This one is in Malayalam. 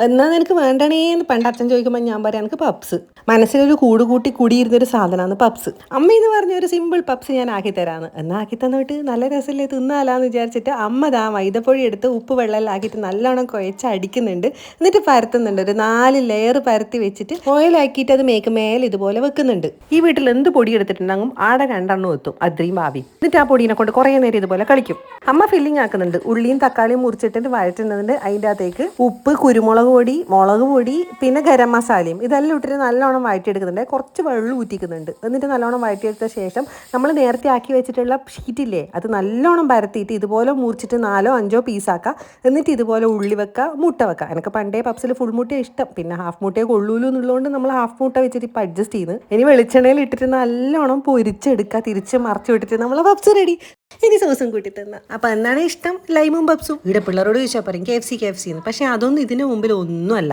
എന്നാൽ നിനക്ക് വേണ്ടണേന്ന് പണ്ട് അച്ഛൻ ചോദിക്കുമ്പോൾ ഞാൻ പറയാം എനിക്ക് പപ്സ്. മനസ്സിലൊരു കൂട് കൂട്ടി കുടിയിരുന്നൊരു സാധനമാണ് പപ്സ്. അമ്മ എന്ന് പറഞ്ഞ ഒരു സിമ്പിൾ പപ്സ് ഞാൻ ആക്കി തരാമെന്ന്. എന്നാൽ ആക്കി തന്നിട്ട് നല്ല രസമില്ലേ തിന്നാലാന്ന് വിചാരിച്ചിട്ട് അമ്മ ദാ മൈദപ്പൊടി എടുത്ത് ഉപ്പ് വെള്ളമെല്ലാം ആക്കിയിട്ട് നല്ലോണം കുഴച്ച് അടിക്കുന്നുണ്ട്. എന്നിട്ട് പരത്തുന്നുണ്ട്. ഒരു 4 ലെയർ പരത്തി വെച്ചിട്ട് ഓയിലാക്കിയിട്ട് അത് മേലെ ഇതുപോലെ വെക്കുന്നുണ്ട്. ഈ വീട്ടിൽ എന്ത് പൊടി എടുത്തിട്ടുണ്ടെങ്കിൽ ആടെ 2 എണ്ണം എത്തും, അത്രയും ഭാവി. എന്നിട്ട് ആ പൊടീനെ കൊണ്ട് കുറേ നേരം ഇതുപോലെ കളിക്കും. അമ്മ ഫില്ലിങ് ആക്കുന്നുണ്ട്. ഉള്ളിയും തക്കാളിയും മുറിച്ചിട്ട് വഴറ്റുന്നുണ്ട്. അതിൻ്റെ അകത്തേക്ക് ഉപ്പ്, കുരുമുളക് പൊടി, മുളക് പൊടി, പിന്നെ ഗരം മസാലയും ഇതെല്ലാം ഇട്ടിട്ട് നല്ലോണം വഴറ്റിയെടുക്കുന്നുണ്ട്. കുറച്ച് വെള്ളം ഊറ്റിക്കുന്നുണ്ട്. എന്നിട്ട് നല്ലോണം വഴറ്റിയെടുത്ത ശേഷം നമ്മൾ നേരത്തെ ആക്കി വെച്ചിട്ടുള്ള ഷീറ്റില്ലേ അത് നല്ലോണം പരത്തിയിട്ട് ഇതുപോലെ മുറിച്ചിട്ട് 4 5 പീസാക്കാം. എന്നിട്ട് ഇതുപോലെ ഉള്ളി വെക്കുക, മുട്ട വെക്കുക. എനിക്ക് പണ്ടേ പപ്സിൽ ഫുൾ മുട്ട ഇഷ്ടം, പിന്നെ ഹാഫ് മുട്ടയെ കൊള്ളൂലൂ എന്നുള്ളതുകൊണ്ട് നമ്മൾ ഹാഫ് മുട്ട വെച്ചിട്ട് ഇപ്പം അഡ്ജസ്റ്റ് ചെയ്യുന്നു. ഇനി വെളിച്ചെണ്ണയിൽ ഇട്ടിട്ട് നല്ലോണം പൊരിച്ചെടുക്കുക, തിരിച്ച് മറിച്ച് വിട്ടിട്ട് നമ്മൾ പപ്സ് റെഡി. ഇനി സോസും കൂട്ടി തന്ന. അപ്പം എന്താണ് ഇഷ്ടം? ലൈമും പപ്സും. ഇവിടെ പിള്ളേരോട് ചോദിച്ചാൽ പറയും KFC എന്ന്. പക്ഷേ അതൊന്നും ഇതിന് മുമ്പിൽ ഒന്നുമല്ല.